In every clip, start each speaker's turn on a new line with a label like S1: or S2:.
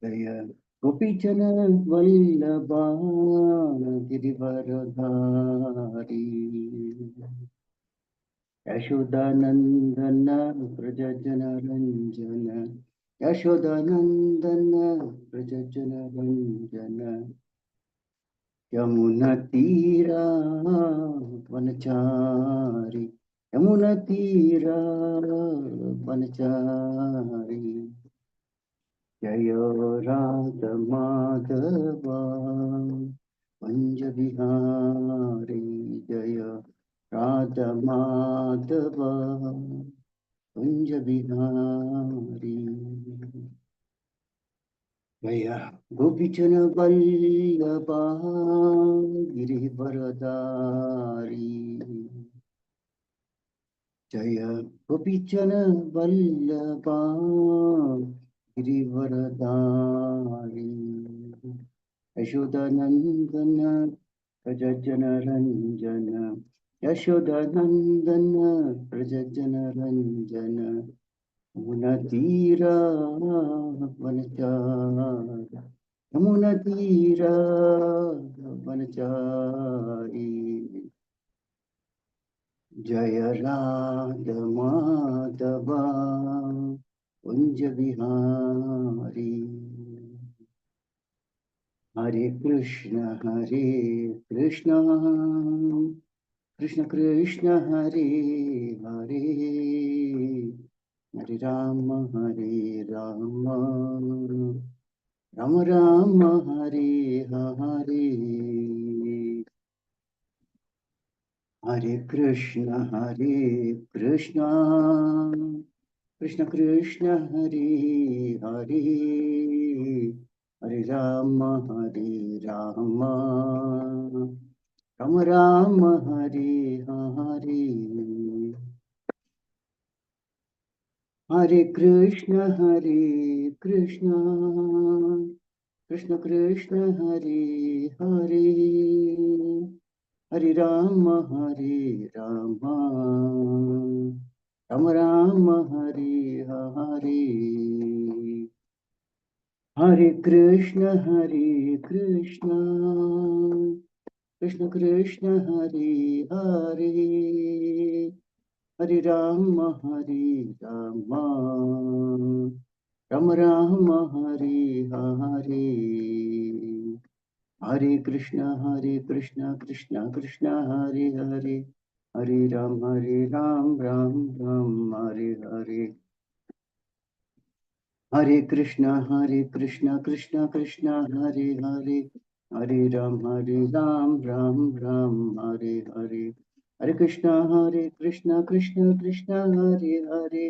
S1: जय गोपीचन वल्लभा गिरिवरधारी यशोदानंदन व्रजजन रंजन यशोदानंदन व्रजजन रंजन यमुना तीरा वनचारी यमुना तीरा वनचारी जय राधा माधवा कुंज बिहारी जय राधा माधवा कुंज बिहारी जय गोपीचन वल्लभा गिरिवरधारी जय गोपीचन वल्लभा गिरिवरधारी यशोदानंदन व्रजजन रंजन यशोदानंदन व्रजजन रंजन यमुना तीरा वनचारी यमुना तीरा वनचारी जय राधा माधवा कुंज बिहारी हरे कृष्ण कृष्ण कृष्ण हरे हरे हरे राम राम राम हरे हरे हरे कृष्ण कृष्ण कृष्ण हरे हरे हरे राम राम राम हरे हरे हरे कृष्ण कृष्ण कृष्ण हरे हरे हरे राम राम राम हरे हरे हरे कृष्ण कृष्ण हरे हरे हरे राम राम राम हरे हरे हरे कृष्ण कृष्ण कृष्ण हरे हरे हरे राम राम हरे हरे हरे कृष्ण कृष्ण कृष्ण हरे हरे हरे राम राम हरे हरे हरे कृष्ण कृष्ण कृष्ण हरे हरे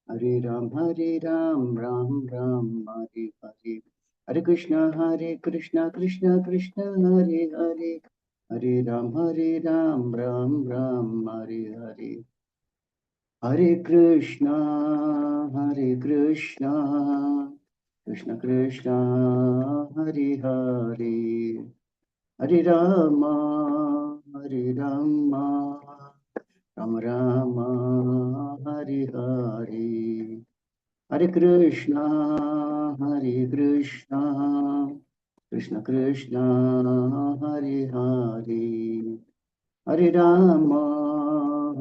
S1: हरे राम राम हरे हरे हरे कृष्ण कृष्ण कृष्ण हरे हरे हरे राम राम हरे हरे हरे कृष्णा कृष्ण कृष्ण हरे हरे हरे राम राम राम हरे हरे हरे कृष्णा कृष्ण कृष्ण हरे हरे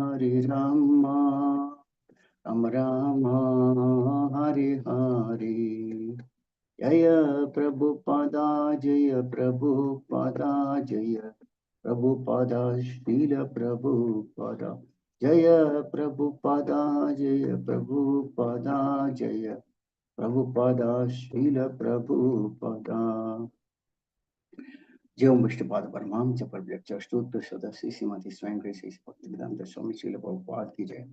S1: हरे राम राम राम हरे हरे जय प्रभुपादा जय प्रभुपादा जय प्रभुपादा श्रील प्रभुपादा जय प्रभुपादा जय प्रभुपादा जय प्रभुपादा श्रील प्रभुपादा जीवम विष्णुपाद परमहंस परिव्राजक स्तोत्र सदस्य श्रीमती स्वयं श्री भक्तिवेदांत स्वामी श्रील प्रभुपाद की जय।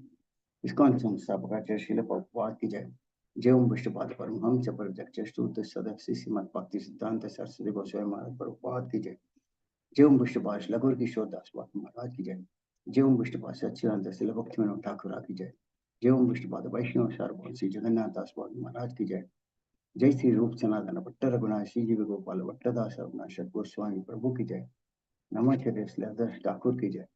S1: ISKCON संस्थापकाचार्य श्रील प्रभुपाद की जय। जीवम विष्णुपाद परमहंस परिव्राजक स्तोत्र सदस्य श्रीमद भक्ति सिद्धांत सरस्वती गोस्वामी महाराज प्रभुपाद की जय। जीवम विष्णुपाद लघुर किशोर दास महाराज की जय। जीवम विष्णुपाद सच्चिदानंद श्रील भक्तिविनोद ठाकुर की जय। जीवम विष्णुपाद वैष्णव सार्वभौम श्री जगन्नाथ दास महाराज की जय। जय श्री रूप सनातन भट्ट रघुनाथ श्री जीव गोपाल भट्टदास अविनाशक गोस्वामी प्रभु की जय। नमः श्रीधर ठाकुर की जय।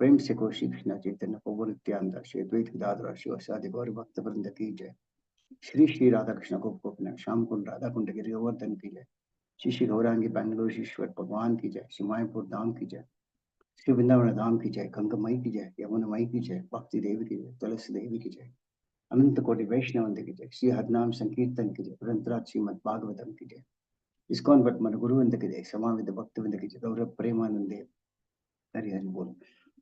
S1: प्रेम से को श्री कृष्ण चैतन्य प्रभु नित्यानंद श्री द्वैत गदाधर शिवासादि गौर भक्त वृंद की जय। श्री श्री राधा कृष्ण को गोपना श्याम कुंड राधा कुंड गिरि गोवर्धन की जय। श्री श्री गौरांगी बैंगलोर ईश्वर भगवान की जय। श्री मायापुर धाम की जय। श्री वृंदावन धाम की जय। गंगा मई की जय। यमुना मई की जय। भक्ति देवी की जय। तुलसी देवी की जय। अनंत कोटि वैष्णव की जय। श्री हरनाम संकीर्तन की जय। ग्रंथराज श्रीमद भागवतम की जय। इस्कॉन भट्ट गुरुवंद की जय। समाविद भक्तवृंद की जय। गौरव प्रेमानंदे हरि हरि बोल।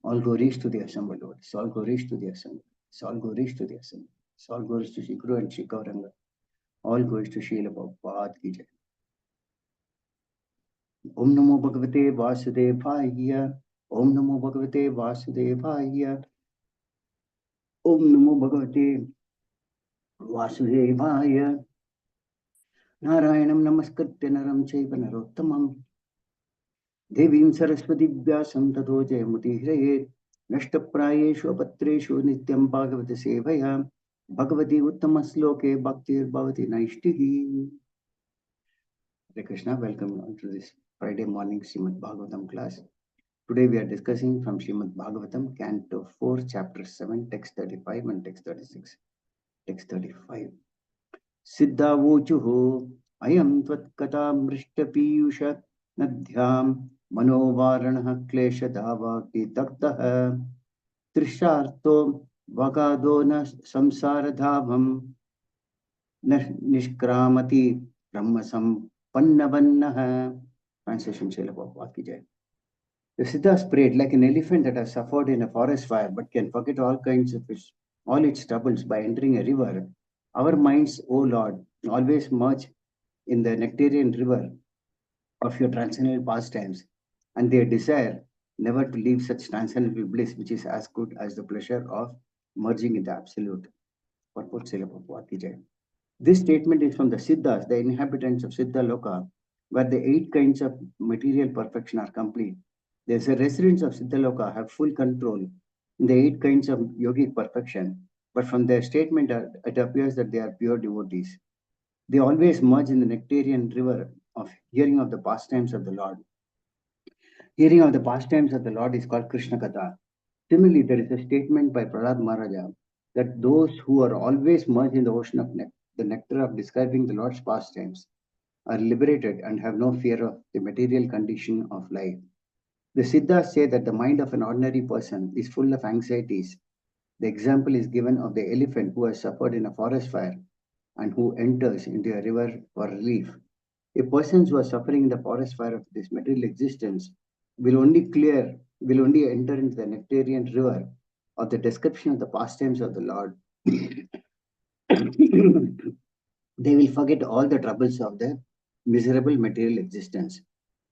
S1: All glories to the assembled Lord. All glories to the assembled. All glories to the assembled. All glories to Shri Guru and Shri Gauranga. All glories to Srila Prabhupada ki jai. Om Namo Bhagavate Vasudevaya. Om Namo Bhagavate Vasudevaya. Om Namo Bhagavate Vasudevaya. Narayanam Namaskritya Naram Chaiva Narottamam. Devim Saraswati Vyasam Tato Jayamati Hiraye. Nashtaprayeshu apatreshu nityam bhagavata sevaya. Bhagavati uttama sloke bhaktir bhavati naishtihi. Hare Krishna, welcome to this Friday morning Srimad Bhagavatam class. Today we are discussing from Srimad Bhagavatam, Canto 4, Chapter 7, Text 35 and Text 36. Text 35. Siddha vochuho ayam tvat kata mrishta piyusha nadhyam manovaranah klesha dava ki taktaha trisharto vagado na samsara dhavam nishkramati brahmasam pannavannaha. Translation Srila Prabhupada ki jai. The Siddhas prayed like an elephant that has suffered in a forest fire but can forget all kinds of all its troubles by entering a river. Our minds, O Lord, always merge in the nectarian river of your transcendental pastimes, and their desire never to leave such transcendental bliss, which is as good as the pleasure of merging in the absolute. Purport Srila Prabhupada ki jai. This statement is from the Siddhas, the inhabitants of Siddha Loka, where the 8 kinds of material perfection are complete. There's a residents of Siddha Loka have full control in the 8 kinds of yogic perfection, but from their statement, it appears that they are pure devotees. They always merge in the nectarian river of hearing of the pastimes of the Lord. Hearing of the pastimes of the Lord is called Krishna Katha. Similarly, there is a statement by Prahlad Maharaja that those who are always merged in the ocean of the nectar of describing the Lord's pastimes are liberated and have no fear of the material condition of life. The Siddhas say that the mind of an ordinary person is full of anxieties. The example is given of the elephant who has suffered in a forest fire and who enters into a river for relief. A person who is suffering in the forest fire of this material existence will only enter into the nectarian river of the description of the pastimes of the Lord. They will forget all the troubles of the miserable material existence.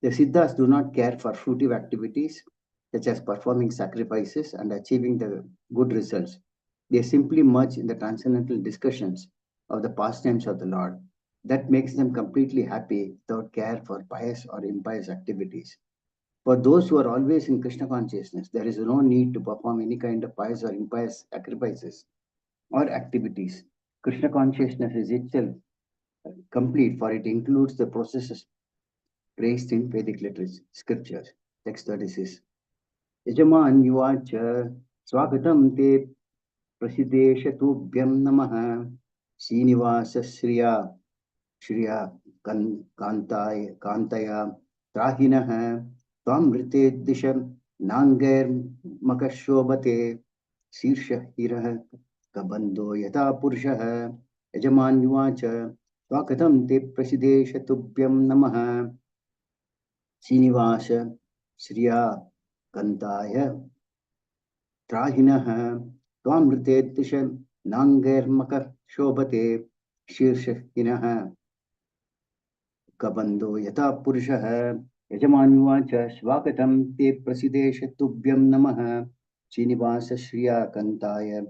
S1: The Siddhas do not care for fruitive activities such as performing sacrifices and achieving the good results. They simply merge in the transcendental discussions of the pastimes of the Lord. That makes them completely happy without care for pious or impious activities. For those who are always in Krishna consciousness, there is no need to perform any kind of pious or impious sacrifices or activities. Krishna consciousness is itself complete, for it includes the processes praised in Vedic literature, scriptures. Text 36. Yajaman yuvacha swagatam te prasideshatubhyam namaha Srinivasa Shriya Kantaya Trahinaha Tvamrite Disham Nanger Makashobate Sirsha Hiraha Kabando Yata Purushaha Yajaman yuvacha Swakatam te prasideshatubhyam namaha Srinivasa Shriya Kantaya Trahinaha Tvamrite Disham Nanger Makashobate Shirshahinaha Kabando Yata Purushaha Yajamanuvacha Swagatam Te Prasidesha Tubhyam Namaha Srinivasa Shriya Kantaya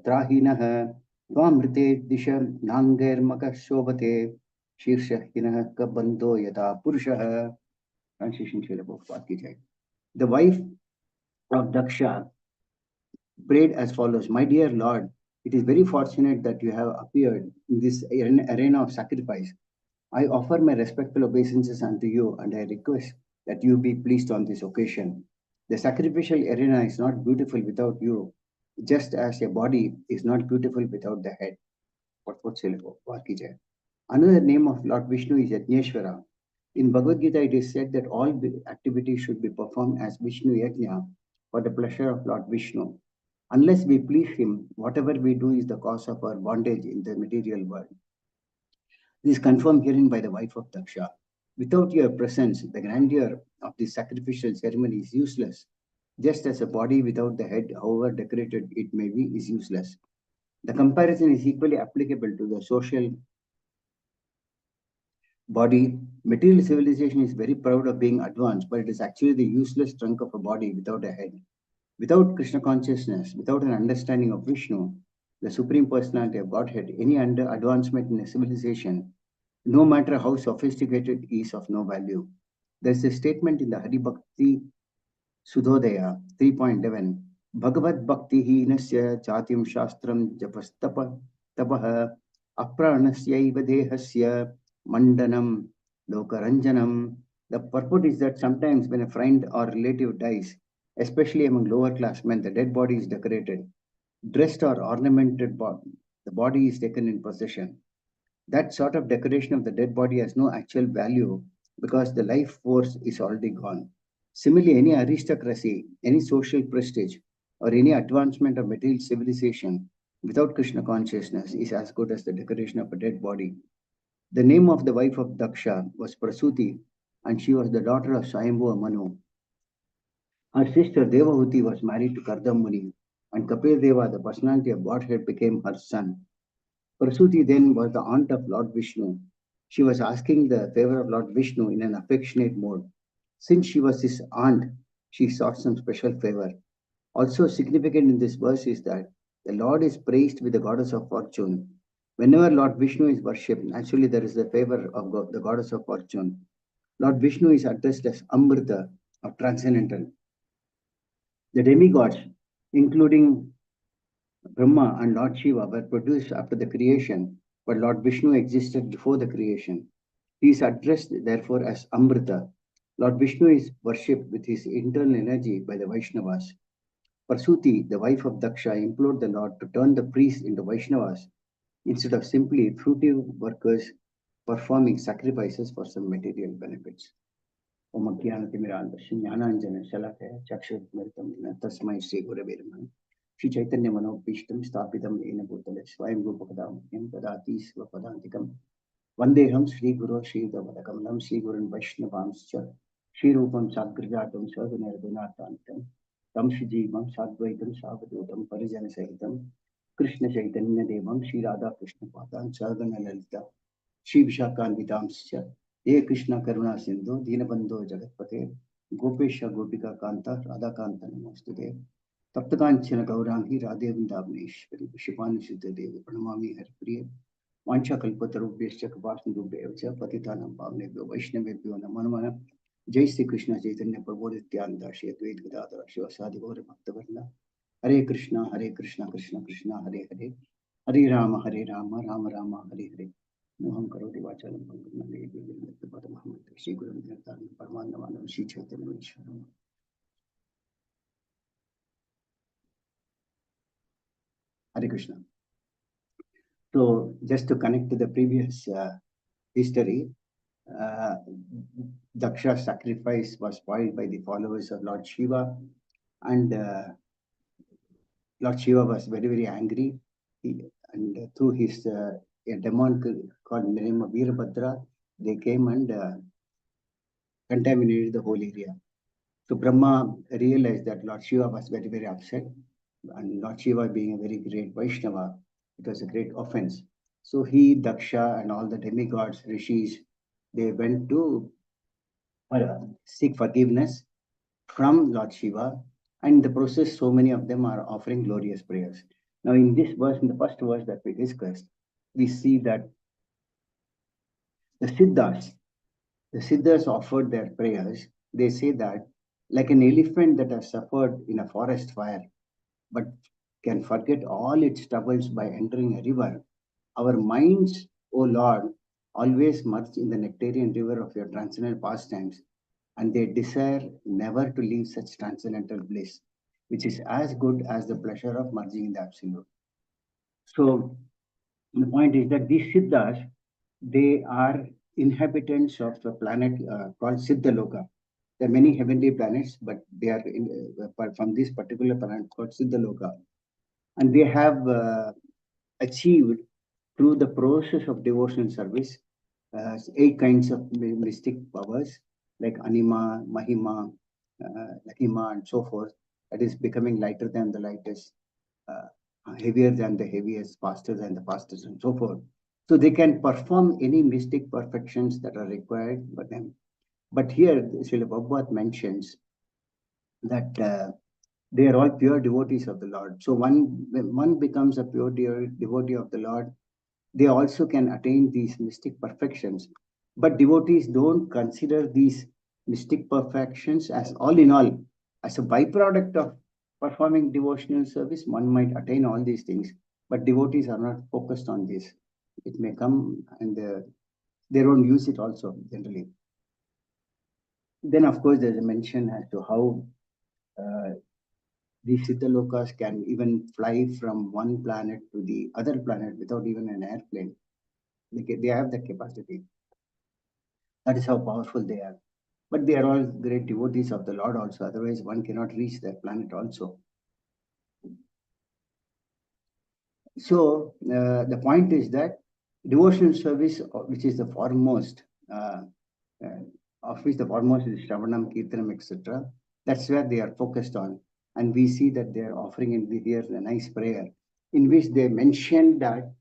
S1: Trahinaha Tvamrite Disha Nanger Makashobate Shirshahinaha Kabando Yata Purushaha. Translation Srila Prabhupada ki jai. The wife of Daksha prayed as follows: My dear Lord, it is very fortunate that you have appeared in this arena of sacrifice. I offer my respectful obeisances unto you, and I request that you be pleased on this occasion. The sacrificial arena is not beautiful without you, just as a body is not beautiful without the head. purport Srila Prabhupada ki jai. Another name of Lord Vishnu is Yajneshwara. In Bhagavad Gita, it is said that all activities should be performed as Vishnu Yajna for the pleasure of Lord Vishnu. Unless we please him, whatever we do is the cause of our bondage in the material world. This is confirmed herein by the wife of Daksha. Without your presence, the grandeur of this sacrificial ceremony is useless. Just as a body without the head, however decorated it may be, is useless. The comparison is equally applicable to the social body. Material civilization is very proud of being advanced, but it is actually the useless trunk of a body without a head. Without Krishna consciousness, without an understanding of Vishnu, the Supreme Personality of Godhead, any advancement in a civilization, no matter how sophisticated, is of no value. There's a statement in the Hari Bhakti Sudhodaya 3.11, Bhagavad Bhakti Hinasya Chatim Shastram Japastapa Tapah Apranasya Dehasya Mandanam Lokaranjanam. The purport is that sometimes when a friend or relative dies, especially among lower class men, the dead body is decorated, dressed or ornamented body. The body is taken in possession. That sort of decoration of the dead body has no actual value because the life force is already gone. Similarly, any aristocracy, any social prestige, or any advancement of material civilization without Krishna consciousness is as good as the decoration of a dead body. The name of the wife of Daksha was Prasuti, and she was the daughter of Swayambhuva Manu. Her sister Devahuti was married to Kardam Muni, and Kapil Deva, the personality of Godhead, became her son. Prasuti then was the aunt of Lord Vishnu. She was asking the favor of Lord Vishnu in an affectionate mode. Since she was his aunt, she sought some special favor. Also significant in this verse is that the Lord is praised with the goddess of fortune. Whenever Lord Vishnu is worshipped, naturally there is the favor of God, the goddess of fortune. Lord Vishnu is addressed as Amrita, or transcendental. The demigods, including Brahma and Lord Shiva, were produced after the creation, but Lord Vishnu existed before the creation. He is addressed therefore as Amrita. Lord Vishnu is worshipped with his internal energy by the Vaishnavas. Prasuti, the wife of Daksha, implored the Lord to turn the priests into Vaishnavas instead of simply fruitive workers performing sacrifices for some material benefits. Om Ajnanatimirandasya Jnananjana Shalakaya Chakshurmritam Tasmai Sri Gurave Namaha. Shri Chaitanya Manopishtam Sthapitam Yena Bhutale Swayam Rupapadam Yam Tadati Svapadantikam Vandeham Sri Guru Sri Davadakamanam Sri Gurun Vaishnavamscha Sri Rupam Sadgrijatam Sarvanargunatantam Tam Shijimam Sadvaitam Savadutam Parijana Sahitam Krishna Chaitanya Devam Sri Radha Krishna Padan Sarvana Lalita Sri Vishakhanvitamscha He Krishna Karuna Sindhu Dinabandho Jagatpate Gopesha Gopika Kanta Radha Kanta Namastude Taptakanchana Gaurangi Radhe Vindavneshwari Vishipani Siddha Devi Pranamami Haripriya Vancha Kalpatarubhyascha Kapasnudubhyavcha Patitanam Pavnebhyo Vaishnavebhyo Namo Namaha Jai Sri Krishna Chaitanya Prabhu Nityananda Shri Advaita Gadadhara Shivasadi Gaura Bhaktavarna Hare Krishna Krishna Krishna Hare Hare Hare Rama Rama Rama Hare Hare Moham Karoti Vachalam Pankam Padamaham Shri Guru Nityananda Paramandamanam Shri Chaitanya Vishwaram. Hare Krishna. So just to connect to the previous history, Daksha's sacrifice was spoiled by the followers of Lord Shiva, and Lord Shiva was very, very angry. And through his a demon called in the name of Veerabhadra, they came and contaminated the whole area. So Brahma realized that Lord Shiva was very, very upset, and Lord Shiva being a very great Vaishnava, it was a great offense. So he, Daksha, and all the demigods, rishis, they went to seek forgiveness from Lord Shiva, and in the process, so many of them are offering glorious prayers. Now, in this verse, in the first verse that we discussed, we see that the Siddhas offered their prayers. They say that, like an elephant that has suffered in a forest fire, but can forget all its troubles by entering a river, our minds, O Lord, always merge in the nectarian river of your transcendental pastimes, and they desire never to leave such transcendental bliss, which is as good as the pleasure of merging in the absolute. So The point is that these Siddhas, they are inhabitants of a planet called Siddhaloka. There are many heavenly planets, but they are from this particular planet called Siddhaloka. And they have achieved through the process of devotional service 8 kinds of mystic powers like Anima, Mahima, Lahima, and so forth. That is becoming lighter than the lightest, uh, heavier than the heaviest, faster than the fastest, and so forth. So they can perform any mystic perfections that are required for them. But here, Srila Prabhupada mentions that they are all pure devotees of the Lord. So when one becomes a pure devotee of the Lord, they also can attain these mystic perfections. But devotees don't consider these mystic perfections as all in all. As a byproduct of performing devotional service, one might attain all these things, but devotees are not focused on this. It may come and they don't use it also generally. Then, of course, there's a mention as to how uh, these Siddhalokas can even fly from one planet to the other planet without even an airplane. They have that capacity. That is how powerful they are. But they are all great devotees of the Lord also. Otherwise, one cannot reach that planet also. So the point is that devotional service, which is the foremost, uh, uh, of which the foremost is Shravanam, Kirtanam, etc. That's where they are focused on. And we see that they are offering in here a nice prayer in which they mention that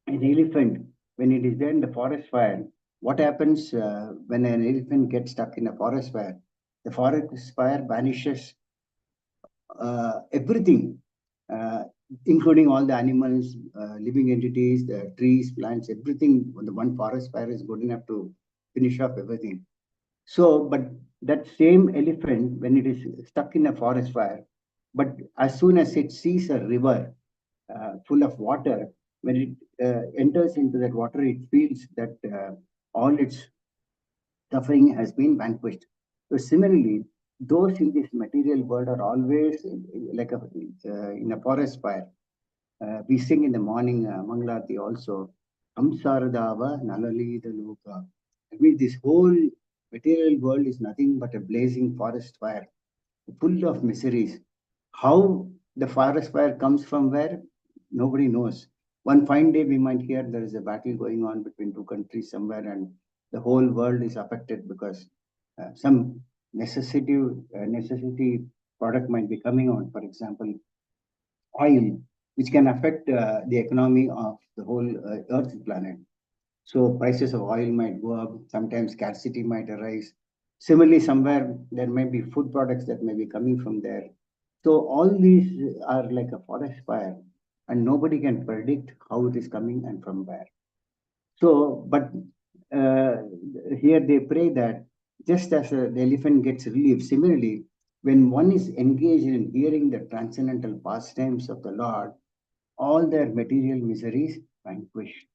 S1: an elephant, when it is there in the forest fire, what happens when an elephant gets stuck in a forest fire? The forest fire vanishes everything, uh, including all the animals, living entities, the trees, plants, everything. The one forest fire is good enough to finish off everything. So, but that same elephant, when it is stuck in a forest fire, but as soon as it sees a river full of water, when it enters into that water, it feels that all its suffering has been vanquished. So similarly, those in this material world are always like in a forest fire. We sing in the morning Mangalarti also, Hamsaradava Nalali the Loka. I mean, this whole material world is nothing but a blazing forest fire, full of miseries. How the forest fire comes from where? Nobody knows. One fine day we might hear there is a battle going on between two countries somewhere and the whole world is affected because some necessity product might be coming on. For example, oil, which can affect the economy of the whole Earth planet. So prices of oil might go up, sometimes scarcity might arise. Similarly, somewhere there may be food products that may be coming from there. So all these are like a forest fire, and nobody can predict how it is coming and from where. So, but uh, here they pray that just as the elephant gets relief, similarly, when one is engaged in hearing the transcendental pastimes of the Lord, all their material miseries vanquish.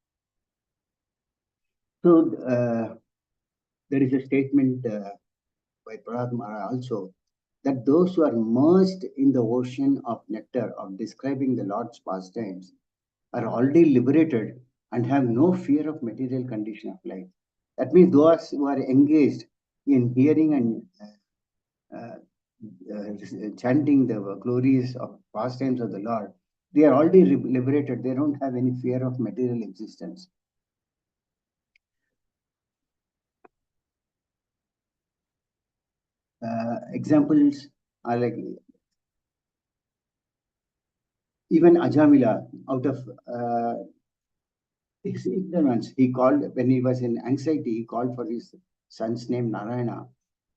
S1: So there is a statement by Prahlad Maharaj also that those who are immersed in the ocean of nectar of describing the Lord's pastimes are already liberated and have no fear of material condition of life. That means those who are engaged in hearing and uh, chanting the glories of pastimes of the Lord, they are already liberated. They don't have any fear of material existence. Examples are like even Ajamila, out of his ignorance, he called, when he was in anxiety, he called for his son's name Narayana.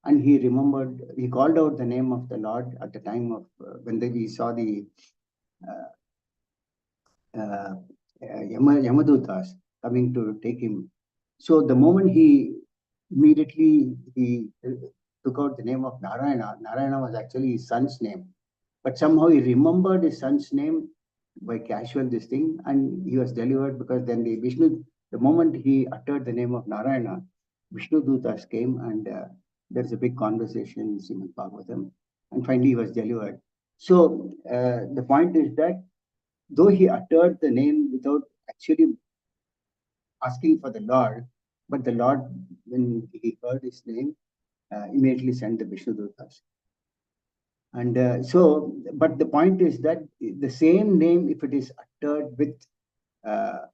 S1: And he remembered, he called out the name of the Lord at the time of when we saw the uh, uh, Yamadutas coming to take him. So the moment he immediately he took out the name of Narayana, Narayana was actually his son's name. But somehow he remembered his son's name by casual this thing, and he was delivered because then the Vishnu, the moment he uttered the name of Narayana, Vishnu Dutas came and there's a big conversation in Srimad Bhagavatam, and finally he was delivered. So the point is that though he uttered the name without actually asking for the Lord, but the Lord, when he heard his name, immediately sent the Vishnu Dutas. And but the point is that the same name, if it is uttered with uh,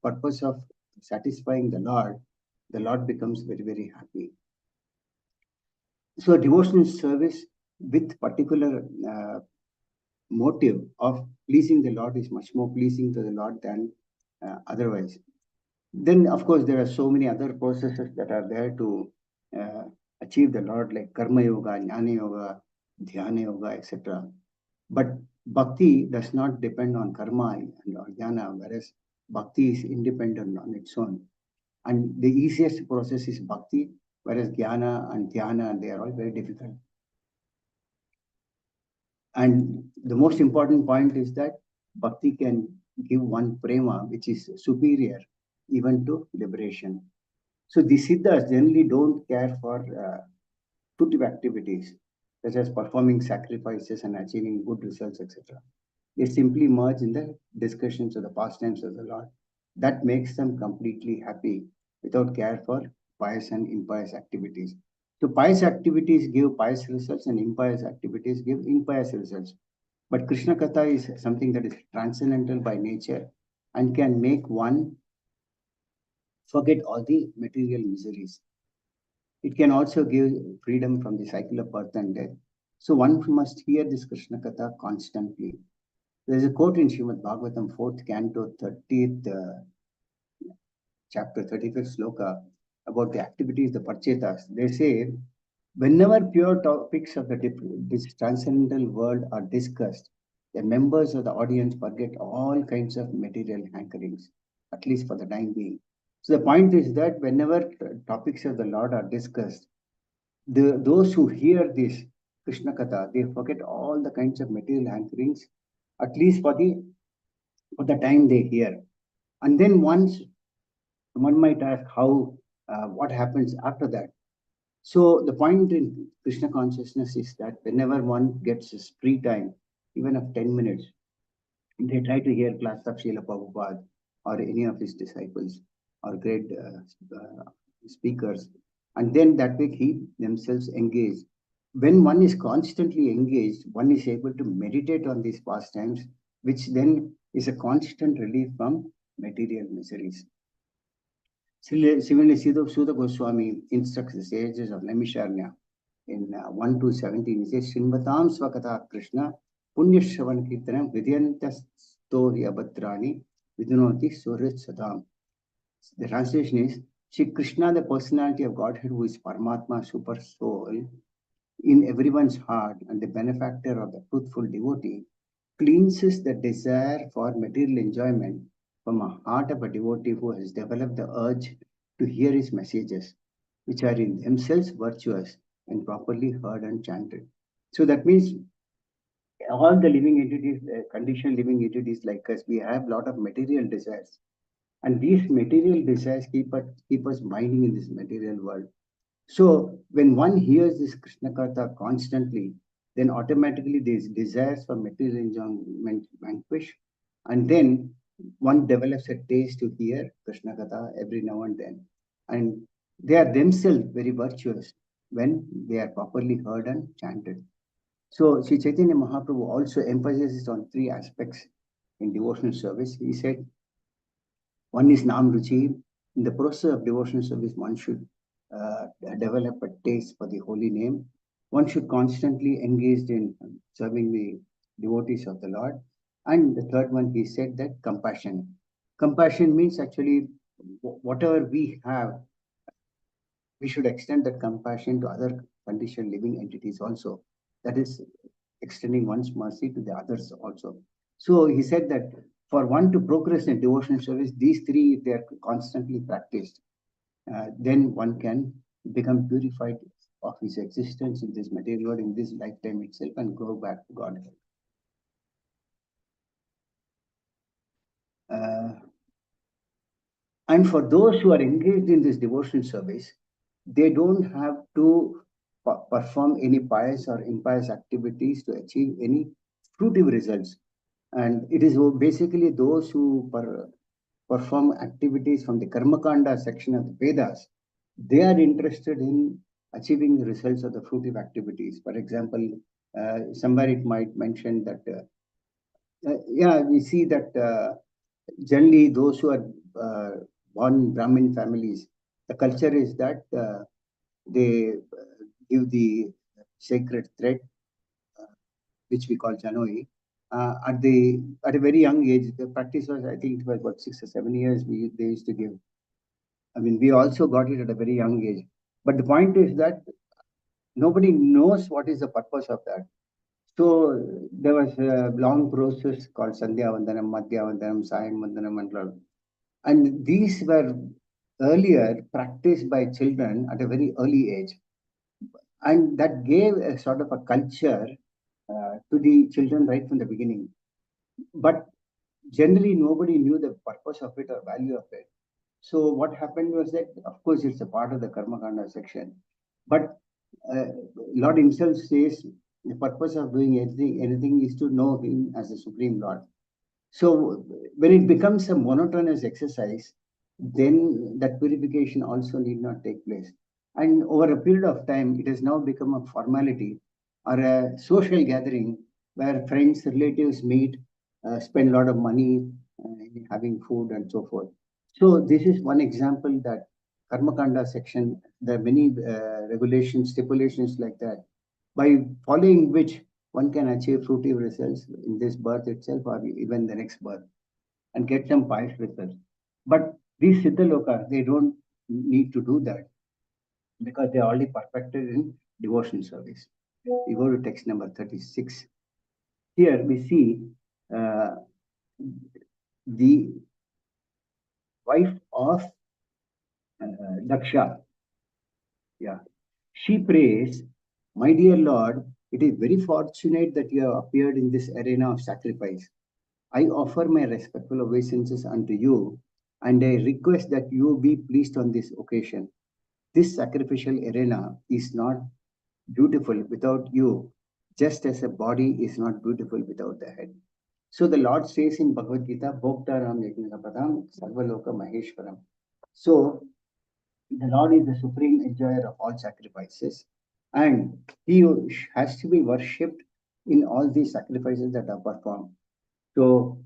S1: purpose of satisfying the Lord becomes very, very happy. So devotional service with particular motive of pleasing the Lord is much more pleasing to the Lord than otherwise. Then, of course, there are so many other processes that are there to uh, achieve the Lord, like Karma Yoga, Jnana Yoga, Dhyana Yoga, etc. But bhakti does not depend on karma and or jnana, whereas bhakti is independent on its own. And the easiest process is bhakti, whereas jnana and dhyana, they are all very difficult. And the most important point is that bhakti can give one prema, which is superior even to liberation. So the siddhas generally don't care for fruitive activities, such as performing sacrifices and achieving good results, etc. They simply merge in the discussions of the pastimes of the Lord. That makes them completely happy without care for pious and impious activities. So pious activities give pious results and impious activities give impious results. But Krishna Katha is something that is transcendental by nature and can make one forget all the material miseries. It can also give freedom from the cycle of birth and death. So one must hear this Krishna Katha constantly. There's a quote in Srimad Bhagavatam, 4th canto, 30th chapter, 35th sloka, about the activities, the parchetas. They say, whenever pure topics of this transcendental world are discussed, the members of the audience forget all kinds of material hankerings, at least for the time being. So the point is that whenever topics of the Lord are discussed, those who hear this Krishna Katha, they forget all the kinds of material hankerings, at least for the time they hear. And then once one might ask how what happens after that. So the point in Krishna consciousness is that whenever one gets his free time, even of 10 minutes, they try to hear class of Srila Prabhupada or any of his disciples or great speakers, and then that way keep themselves engaged. When one is constantly engaged, one is able to meditate on these pastimes, which then is a constant relief from material miseries. Similarly, Sudha Goswami instructs the sages of Naimisharanya in 1 to 17. He says, Shinvatam Swakata Krishna, Punya Shravan Kirtanam, Vidyantas Stohi Abhadrani, Vidunoti Surit Sadam. The translation is, Shri Krishna, the personality of Godhead, who is Paramatma, super soul, in everyone's heart and the benefactor of the truthful devotee, cleanses the desire for material enjoyment from a heart of a devotee who has developed the urge to hear his messages, which are in themselves virtuous and properly heard and chanted. So that means all the living entities, conditioned living entities like us, we have a lot of material desires. And these material desires keep us minding in this material world. So when one hears this Krishna Katha constantly, then automatically these desires for material enjoyment vanquish, and then one develops a taste to hear Krishna Katha every now and then. And they are themselves very virtuous when they are properly heard and chanted. So Sri Chaitanya Mahaprabhu also emphasizes on three aspects in devotional service. He said, one is Nam Ruchi. In the process of devotional service, one should develop a taste for the holy name. One should constantly engage in serving the devotees of the Lord. And the third one, he said that compassion. Compassion means actually whatever we have, we should extend that compassion to other conditioned living entities also. That is extending one's mercy to the others also. So he said that for one to progress in devotional service, these three, if they are constantly practiced, then one can become purified of his existence in this material world, in this lifetime itself, and go back to God. And for those who are engaged in this devotional service, they don't have to perform any pious or impious activities to achieve any fruitive results. And it is basically those who perform activities from the Karmakanda section of the Vedas, they are interested in achieving the results of the fruitive activities. For example, somewhere it might mention that, yeah, we see that generally those who are born in Brahmin families, the culture is that they give the sacred thread, which we call Janoi, at a very young age. The practice was, I think it was about 6 or 7 years they used to give. I mean, we also got it at a very young age. But the point is that nobody knows what is the purpose of that. So there was a long process called Sandhya Vandanam, Madhya Vandanam, Sayam Vandanam, and all. And these were earlier practiced by children at a very early age. And that gave a sort of a culture to the children right from the beginning. But generally, nobody knew the purpose of it or value of it. So what happened was that, of course, it's a part of the Karma Kanda section. But Lord himself says the purpose of doing anything is to know him as the Supreme Lord. So when it becomes a monotonous exercise, then that purification also need not take place. And over a period of time, it has now become a formality or a social gathering where friends, relatives meet, spend a lot of money having food and so forth. So this is one example that Karmakanda section, there are many regulations, stipulations like that, by following which one can achieve fruitive results in this birth itself or even the next birth and get some pious results. But these Siddhalokas, they don't need to do that because they're already perfected in devotion service. We go to text number 36. Here we see the wife of Daksha. Yeah. She prays, "My dear Lord, it is very fortunate that you have appeared in this arena of sacrifice. I offer my respectful obeisances unto you, and I request that you be pleased on this occasion. This sacrificial arena is not beautiful without you, just as a body is not beautiful without the head." So the Lord says in Bhagavad Gita, Bhoktaram Yajnapadam Sarvaloka Maheshwaram. So the Lord is the supreme enjoyer of all sacrifices, and he has to be worshipped in all these sacrifices that are performed. So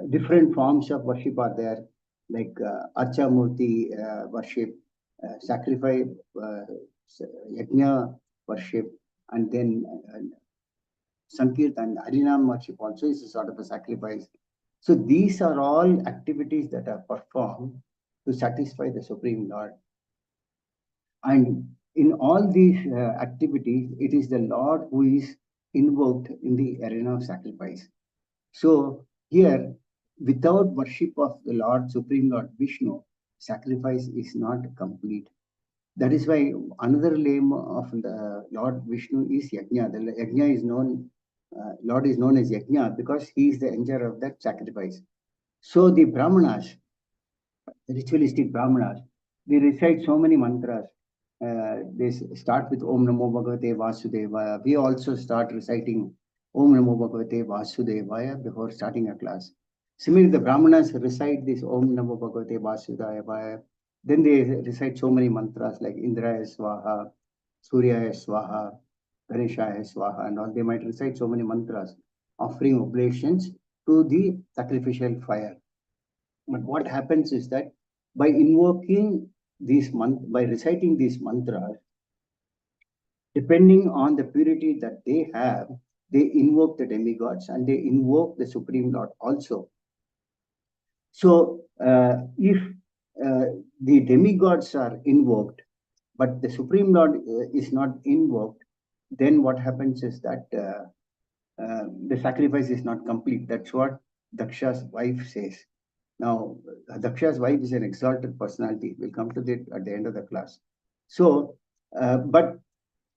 S1: different forms of worship are there, like Archa Murti worship, sacrifice, Yajna worship, and then Sankirtan, Harinam worship also is a sort of a sacrifice. So these are all activities that are performed to satisfy the Supreme Lord. And in all these activities, it is the Lord who is invoked in the arena of sacrifice. So here, without worship of the Lord, Supreme Lord Vishnu, sacrifice is not complete. That is why another name of the Lord Vishnu is Yajna. The Yajna is known, Lord is known as Yajna because he is the enjoyer of that sacrifice. So the Brahmanas, ritualistic Brahmanas, they recite so many mantras. They start with Om Namo Bhagavate Vasudevaya. We also start reciting Om Namo Bhagavate Vasudevaya before starting a class. Similarly, the Brahmanas recite this Om Namo Bhagavate Vasudevaya. Then they recite so many mantras like Indraya Swaha, Suryaya Swaha, Ganeshaya Swaha, and all. They might recite so many mantras, offering oblations to the sacrificial fire. But what happens is that by invoking by reciting these mantras, depending on the purity that they have, they invoke the demigods and they invoke the Supreme Lord also. So if the demigods are invoked, but the Supreme Lord is not invoked, then what happens is that the sacrifice is not complete. That's what Daksha's wife says. Now, Daksha's wife is an exalted personality. We'll come to that at the end of the class. So, but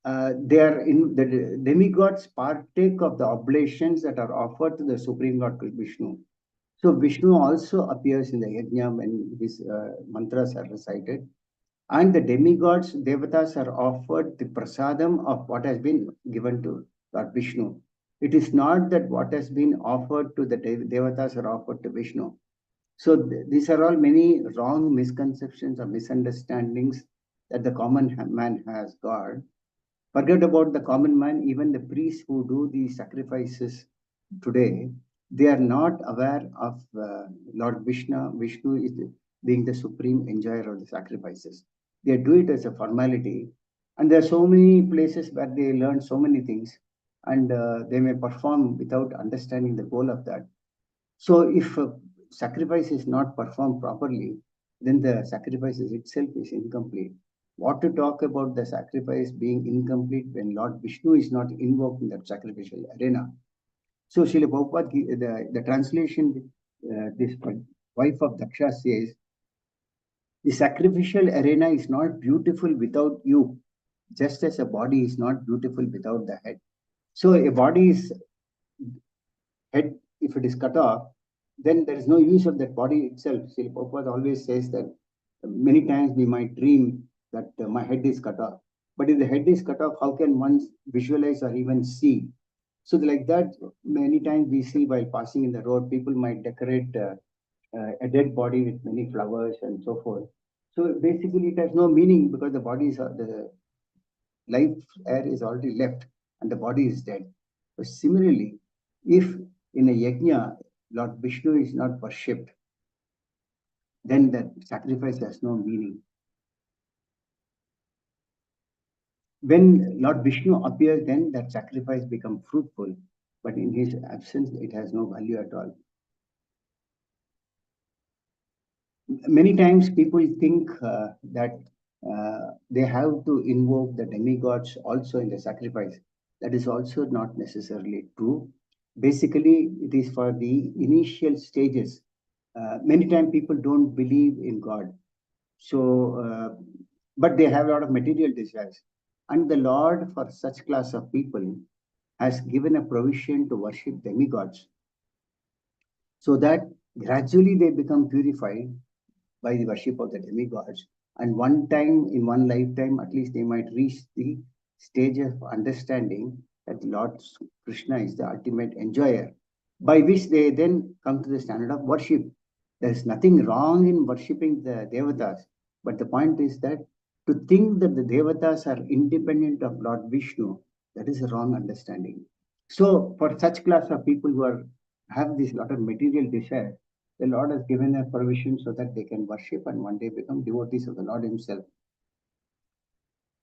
S1: they are in the demigods partake of the oblations that are offered to the Supreme Lord Vishnu. So Vishnu also appears in the yajna when his mantras are recited. And the demigods, devatas, are offered the prasadam of what has been given to Lord Vishnu. It is not that what has been offered to the devatas are offered to Vishnu. So these are all many wrong misconceptions or misunderstandings that the common man has got. Forget about the common man, even the priests who do these sacrifices today, they are not aware of Lord Vishnu. Vishnu is being the supreme enjoyer of the sacrifices. They do it as a formality. And there are so many places where they learn so many things and they may perform without understanding the goal of that. So if sacrifice is not performed properly, then the sacrifice itself is incomplete. What to talk about the sacrifice being incomplete when Lord Vishnu is not invoked in that sacrificial arena? So Srila Prabhupada, the translation, this wife of Daksha says, the sacrificial arena is not beautiful without you, just as a body is not beautiful without the head. So a body's head, if it is cut off, then there is no use of that body itself. Srila Prabhupada always says that many times we might dream that my head is cut off. But if the head is cut off, how can one visualize or even see? So like that, many times we see while passing in the road, people might decorate a dead body with many flowers and so forth. So basically, it has no meaning because the body is the life air is already left and the body is dead. So similarly, if in a yajna, Lord Vishnu is not worshipped, then that sacrifice has no meaning. When Lord Vishnu appears, then that sacrifice becomes fruitful, but in his absence, it has no value at all. Many times people think that they have to invoke the demigods also in the sacrifice. That is also not necessarily true. Basically, it is for the initial stages. Many times people don't believe in God. So, but they have a lot of material desires. And the Lord, for such class of people, has given a provision to worship demigods so that gradually they become purified by the worship of the demigods. And one time in one lifetime, at least they might reach the stage of understanding that Lord Krishna is the ultimate enjoyer, by which they then come to the standard of worship. There is nothing wrong in worshipping the Devatas, but the point is that to think that the Devatas are independent of Lord Vishnu, that is a wrong understanding. So, for such class of people who are have this lot of material desire, the Lord has given a provision so that they can worship and one day become devotees of the Lord Himself.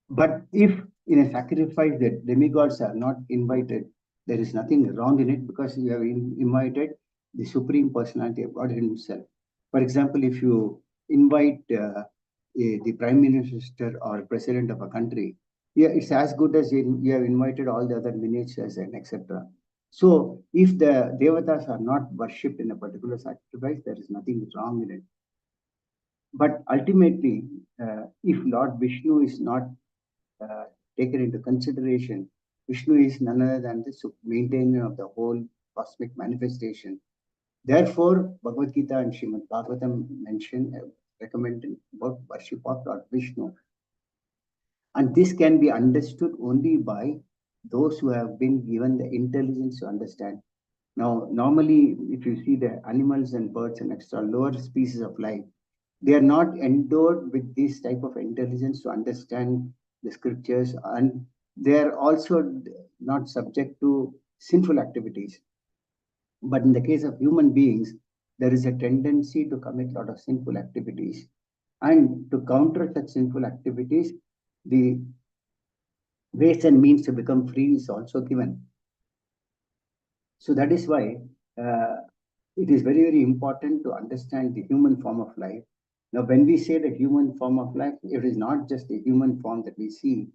S1: But if in a sacrifice the demigods are not invited, there is nothing wrong in it because you have invited the Supreme Personality of God Himself. For example, if you invite the Prime Minister or President of a country, yeah, it's as good as you have invited all the other ministers and etc. So, if the devatas are not worshipped in a particular sacrifice, there is nothing wrong in it. But ultimately, if Lord Vishnu is not uh, taken into consideration, Vishnu is none other than the maintainer of the whole cosmic manifestation. Therefore, Bhagavad Gita and Srimad Bhagavatam mention recommended about worship of Lord Vishnu. And this can be understood only by those who have been given the intelligence to understand. Now, normally, if you see the animals and birds and extra lower species of life, they are not endowed with this type of intelligence to understand the scriptures, and they are also not subject to sinful activities. But in the case of human beings, there is a tendency to commit a lot of sinful activities. And to counter such sinful activities, the ways and means to become free is also given. So that is why it is very, very important to understand the human form of life. Now, when we say the human form of life, it is not just the human form that we see.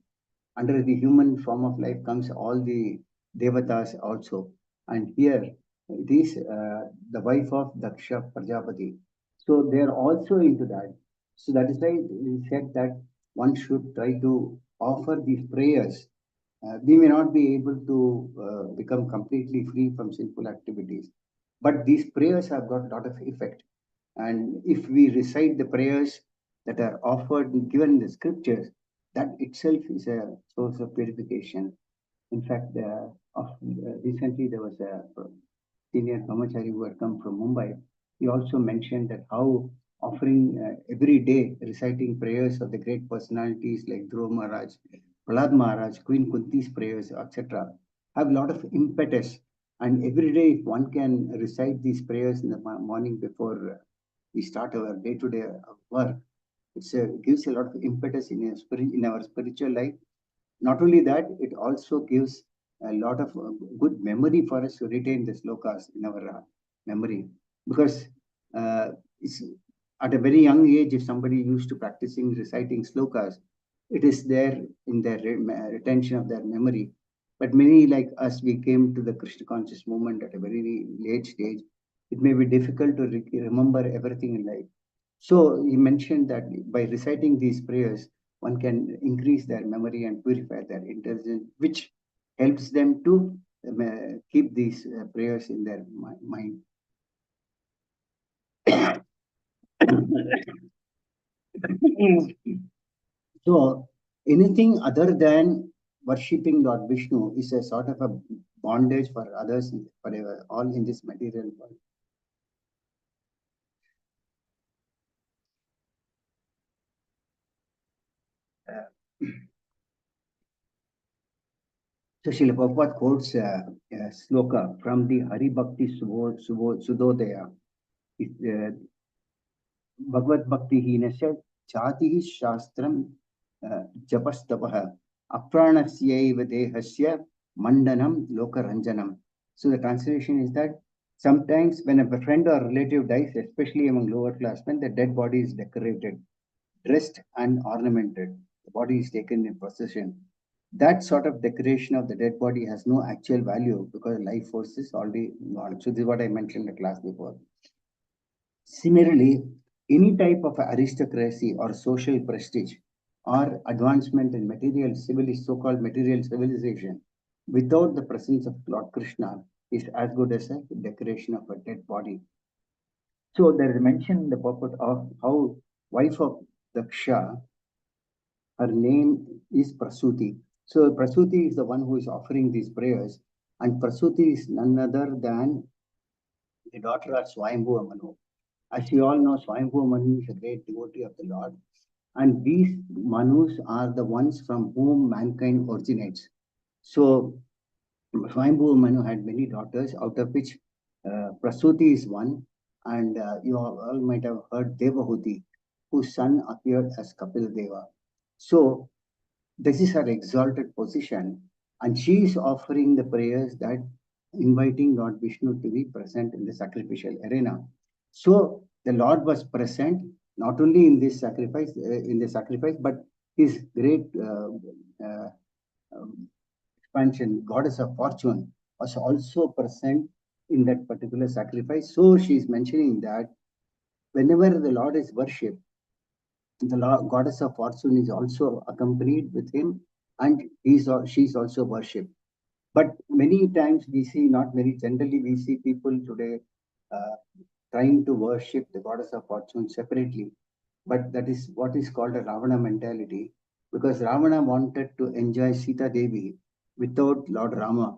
S1: Under the human form of life comes all the devatas also. And here it is the wife of Daksha Prajapati. So they are also into that. So that is why we said that one should try to offer these prayers. We may not be able to become completely free from sinful activities, but these prayers have got a lot of effect. And if we recite the prayers that are offered and given in the scriptures, that itself is a source of purification. In fact, recently there was a senior brahmachari who had come from Mumbai. he also mentioned that how offering every day reciting prayers of the great personalities like Dhruva Maharaj, Prahlad Maharaj, Queen Kunti's prayers, etc., have a lot of impetus. And every day, if one can recite these prayers in the morning before we start our day-to-day work, it gives a lot of impetus in our spiritual life. Not only that, it also gives a lot of good memory for us to retain the slokas in our memory. Because it's at a very young age, if somebody used to practicing reciting slokas, it is there in their retention of their memory. But many like us, we came to the Krishna conscious movement at a very late stage. It may be difficult to remember everything in life. So he mentioned that by reciting these prayers, one can increase their memory and purify their intelligence, which helps them to keep these prayers in their mind. So anything other than worshipping Lord Vishnu is a sort of a bondage for others, for all in this material world. So Srila Prabhupada quotes a sloka from the Hari Bhakti Sudodaya. Bhagavad Bhakti Hinasya Chatihi Shastram Japastapah Apranasya Dehasya Mandanam Lokaranjanam. So the translation is that sometimes when a friend or relative dies, especially among lower class men, the dead body is decorated, dressed and ornamented. The body is taken in procession. That sort of decoration of the dead body has no actual value because life force is already gone. So this is what I mentioned in the class before. Similarly, any type of aristocracy or social prestige or advancement in so-called material civilization without the presence of Lord Krishna is as good as a decoration of a dead body. So there is mention in the purport of how wife of Daksha, her name is Prasuti. So Prasuti is the one who is offering these prayers, and Prasuti is none other than the daughter of Swayambhuva Manu. As you all know, Swayambhuva Manu is a great devotee of the Lord. And these Manus are the ones from whom mankind originates. So Swayambhuva Manu had many daughters, out of which Prasuti is one. And you all might have heard Devahuti, whose son appeared as Kapil Deva. So this is her exalted position. And she is offering the prayers that inviting Lord Vishnu to be present in the sacrificial arena. So the Lord was present not only in this sacrifice, but his great expansion, goddess of fortune, was also present in that particular sacrifice. So she is mentioning that whenever the Lord is worshipped, the goddess of fortune is also accompanied with him, and she is also worshipped. But many times we see, not very generally, we see people today uh, trying to worship the goddess of fortune separately. But that is what is called a Ravana mentality, because Ravana wanted to enjoy Sita Devi without Lord Rama.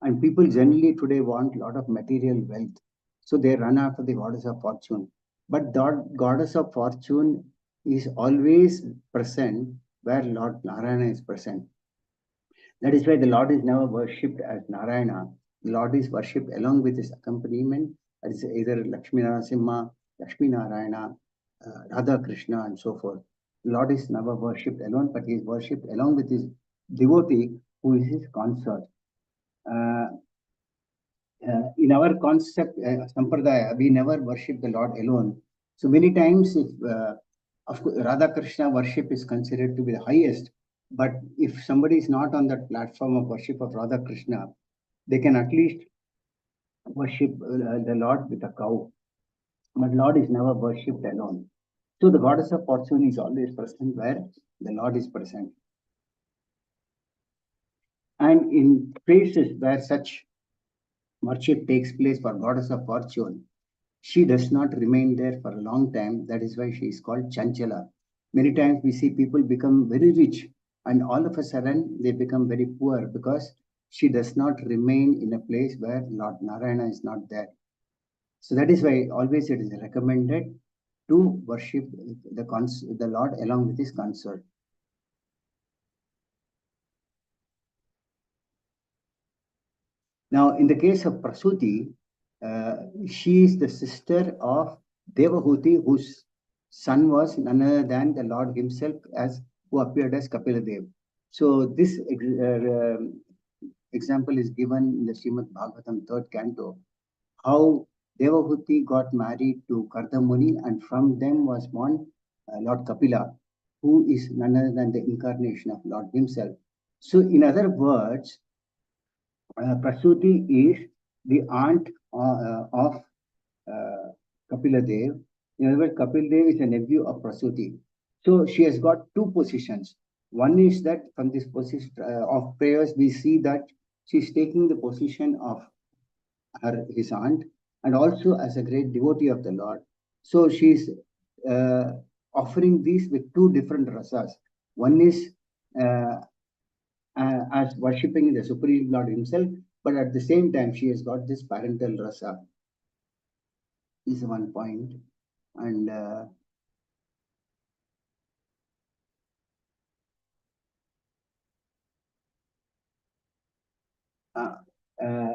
S1: And people generally today want a lot of material wealth. So they run after the goddess of fortune. But that goddess of fortune is always present where Lord Narayana is present. That is why the Lord is never worshipped as Narayana. The Lord is worshipped along with his accompaniment, that is either Lakshmi Narasimha, Lakshmi Narayana, Radha Krishna, and so forth. The Lord is never worshipped alone, but he is worshipped along with his devotee, who is his consort. In our concept, Sampradaya, we never worship the Lord alone. So many times, if of course, Radha Krishna worship is considered to be the highest, but if somebody is not on that platform of worship of Radha Krishna, they can at least worship the Lord with a cow. But Lord is never worshipped alone. So the goddess of fortune is always present where the Lord is present. And in places where such worship takes place for goddess of fortune, she does not remain there for a long time. That is why she is called Chanchala. Many times we see people become very rich and all of a sudden they become very poor because she does not remain in a place where Lord Narayana is not there. So that is why always it is recommended to worship the Lord along with his consort. Now, in the case of Prasuti, she is the sister of Devahuti, whose son was none other than the Lord himself, who appeared as Kapiladev. So this example is given in the Srimad Bhagavatam, 3rd canto, how Devahuti got married to Kardamuni, and from them was born Lord Kapila, who is none other than the incarnation of Lord himself. So, in other words, Prasuti is the aunt of Kapila Dev. In other words, Kapil Dev is a nephew of Prasuti. So she has got two positions. One is that from this position of prayers, we see that she's taking the position of his aunt, and also as a great devotee of the Lord. So she's uh, offering these with two different rasas. One is uh, as worshipping the Supreme Lord himself, but at the same time, she has got this parental rasa. Is one point. And uh, uh,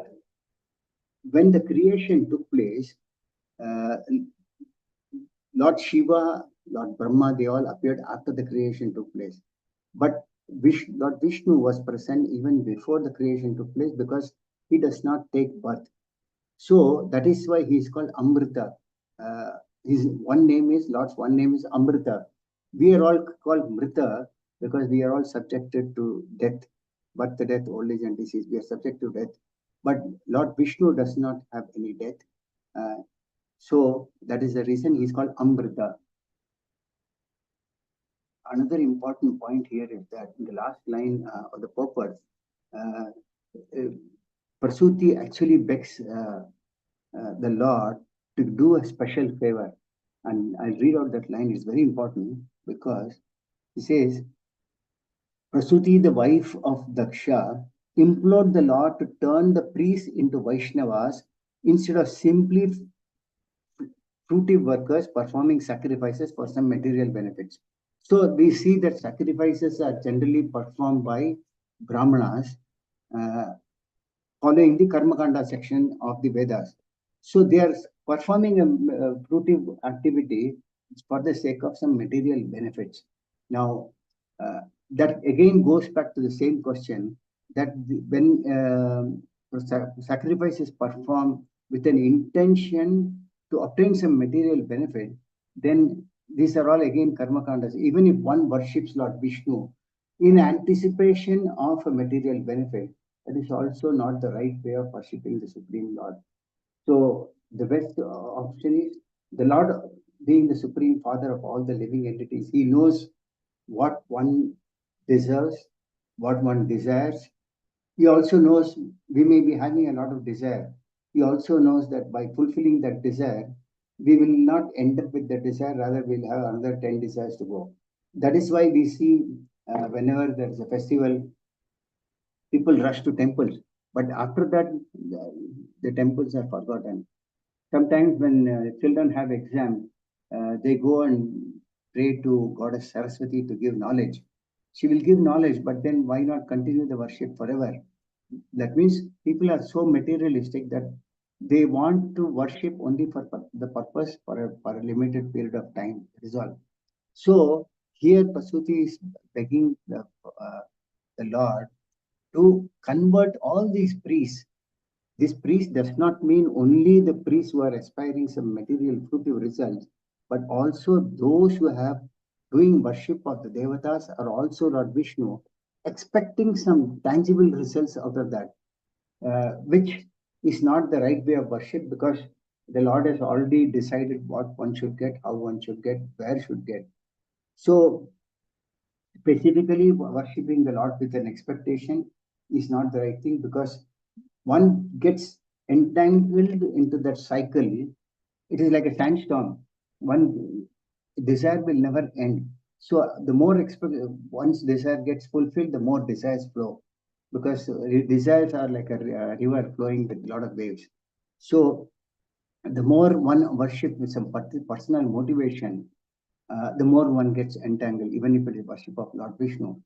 S1: when the creation took place, uh, Lord Shiva, Lord Brahma, they all appeared after the creation took place. But Lord Vishnu was present even before the creation took place, because he does not take birth. So that is why he is called Amrita. Uh, his one name is Lord's one name is Amrita. We are all called Mrita because we are all subjected to death, birth, death, old age, and disease. We are subject to death. But Lord Vishnu does not have any death. Uh, so that is the reason he is called Amrita. Another important point here is that in the last line of the purport, uh, uh, Prasuti actually begs the Lord to do a special favor. And I'll read out that line, it's very important because he says, Prasuti, the wife of Daksha, implored the Lord to turn the priests into Vaishnavas instead of simply fruitive workers performing sacrifices for some material benefits. So we see that sacrifices are generally performed by Brahmanas, uh, following the Karmakanda section of the Vedas. So they are performing a fruitive activity for the sake of some material benefits. Now, that again goes back to the same question that when sacrifice is performed with an intention to obtain some material benefit, then these are all again karmakandas. Even if one worships Lord Vishnu in anticipation of a material benefit, that is also not the right way of worshipping the Supreme Lord. So the best option is the Lord, being the Supreme Father of all the living entities, he knows what one deserves, what one desires. He also knows we may be having a lot of desire. He also knows that by fulfilling that desire, we will not end up with the desire, rather we'll have another 10 desires to go. That is why we see whenever there is a festival, people rush to temples. But after that, the temples are forgotten. Sometimes when children have exam, they go and pray to Goddess Saraswati to give knowledge. She will give knowledge, but then why not continue the worship forever? That means people are so materialistic that they want to worship only for the purpose for a limited period of time. That is all. So here Pasuti is begging the Lord to convert all these priests. This priest does not mean only the priests who are aspiring some material fruitive results, but also those who have doing worship of the devatas are also Lord Vishnu, expecting some tangible results out of that, which is not the right way of worship, because the Lord has already decided what one should get, how one should get, where should get. So specifically worshipping the Lord with an expectation is not the right thing, because one gets entangled into that cycle. It is like a sandstorm. One desire will never end. So the more once desire gets fulfilled, the more desires flow, because desires are like a river flowing with a lot of waves. So The more one worship with some personal motivation, the more one gets entangled, even if it is worship of Lord Vishnu.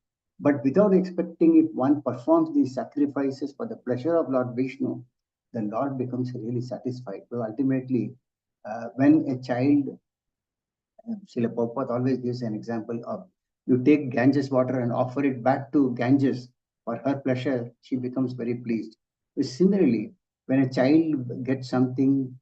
S1: But without expecting, if one performs these sacrifices for the pleasure of Lord Vishnu, the Lord becomes really satisfied. So ultimately, when a child, Srila Prabhupada always gives an example of, you take Ganges water and offer it back to Ganges for her pleasure, she becomes very pleased. Similarly, when a child gets something,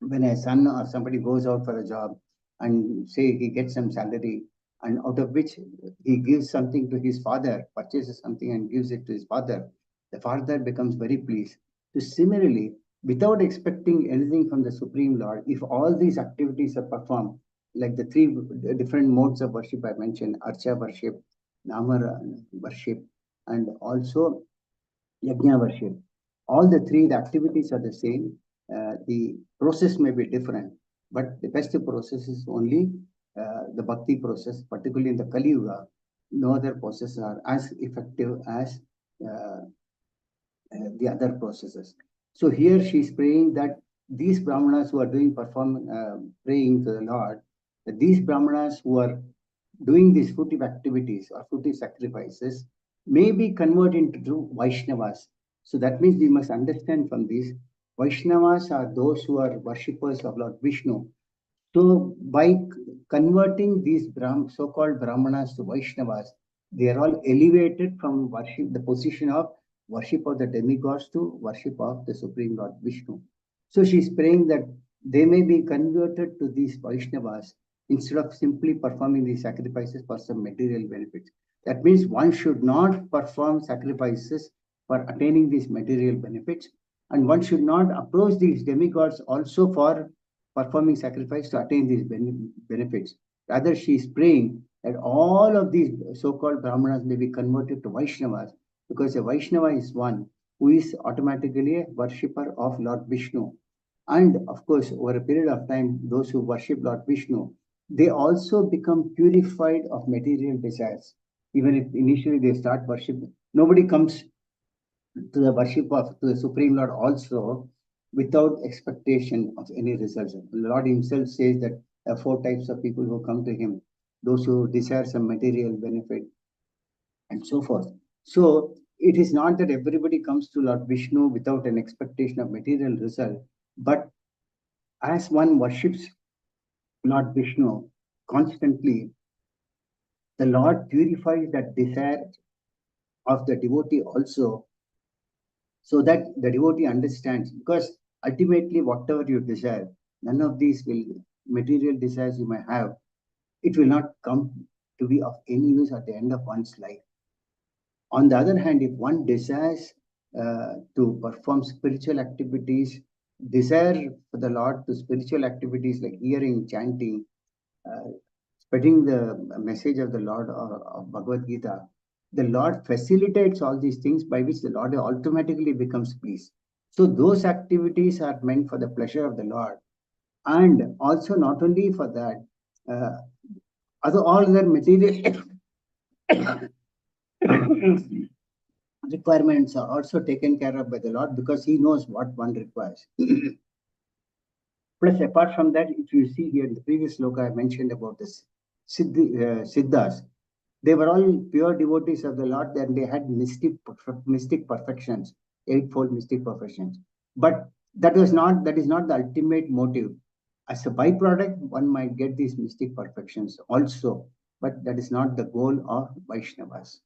S1: when a son or somebody goes out for a job and say he gets some salary, and out of which he gives something to his father, purchases something and gives it to his father, the father becomes very pleased. So similarly, without expecting anything from the Supreme Lord, if all these activities are performed, like the three different modes of worship I mentioned, Archa worship, Nama worship, and also Yajna worship. All the three, the activities are the same. The process may be different, but the best process is only the bhakti process, particularly in the Kali Yuga. No other processes are as effective as uh, the other processes. So here she's praying that these brahmanas who are doing praying to the Lord, that these brahmanas who are doing these fruitive activities or fruitive sacrifices may be converted into Vaishnavas. So that means we must understand from this, Vaishnavas are those who are worshippers of Lord Vishnu. So by converting these so-called Brahmanas to Vaishnavas, they are all elevated from worship, the position of worship of the demigods to worship of the Supreme Lord Vishnu. So she's praying that they may be converted to these Vaishnavas instead of simply performing these sacrifices for some material benefits. That means one should not perform sacrifices for attaining these material benefits, and one should not approach these demigods also for performing sacrifice to attain these benefits. Rather, she is praying that all of these so-called Brahmanas may be converted to Vaishnavas, because a Vaishnava is one who is automatically a worshipper of Lord Vishnu. And of course, over a period of time, those who worship Lord Vishnu, they also become purified of material desires. Even if initially they start worshiping, nobody comes to the worship of to the Supreme Lord also without expectation of any results. The Lord Himself says that there are four types of people who come to Him: those who desire some material benefit and so forth. So it is not that everybody comes to Lord Vishnu without an expectation of material result, but as one worships Lord Vishnu constantly, the Lord purifies that desire of the devotee also, so that the devotee understands, because ultimately whatever you desire, none of these will material desires you may have, it will not come to be of any use at the end of one's life. On the other hand, if one desires to perform spiritual activities, desire for the Lord to spiritual activities like hearing, chanting, uh, spreading the message of the Lord or of Bhagavad Gita, the Lord facilitates all these things by which the Lord automatically becomes pleased. So those activities are meant for the pleasure of the Lord, and also not only for that, uh, other all other material requirements are also taken care of by the Lord, because He knows what one requires. Plus, apart from that, if you see here in the previous sloka, I mentioned about this Siddhas. They were all pure devotees of the Lord, and they had mystic perfections, eightfold mystic perfections. But that is not the ultimate motive. As a byproduct, one might get these mystic perfections also, but that is not the goal of Vaishnavas.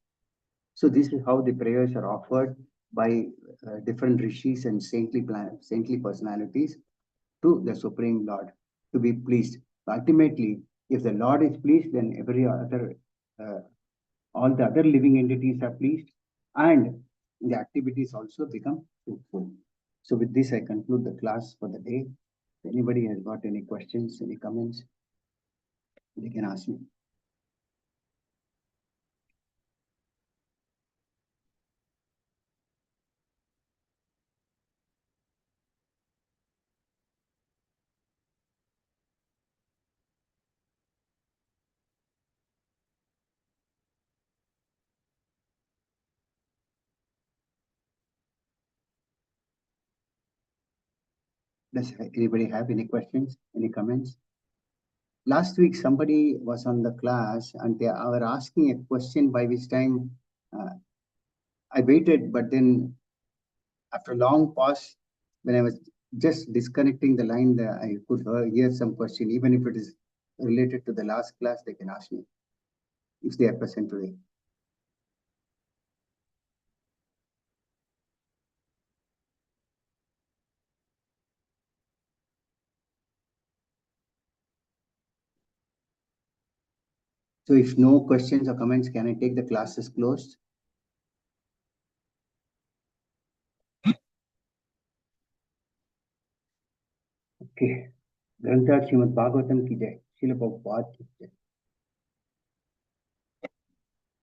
S1: So this is how the prayers are offered by different rishis and saintly personalities to the Supreme Lord to be pleased. Ultimately, if the Lord is pleased, then uh, all the other living entities are pleased, and the activities also become fruitful. So with this, I conclude the class for the day. If anybody has got any questions, any comments, they can ask me. Does anybody have any questions, any comments? Last week, somebody was on the class and they were asking a question, by which time uh, I waited, but then after a long pause, when I was just disconnecting the line, I could hear some question. Even if it is related to the last class, they can ask me if they are present today. So if no questions or comments, can I take the classes closed? Okay. ग्रंथराज Shrimad Bhagavatam की जय, श्रील प्रभुपाद की जय।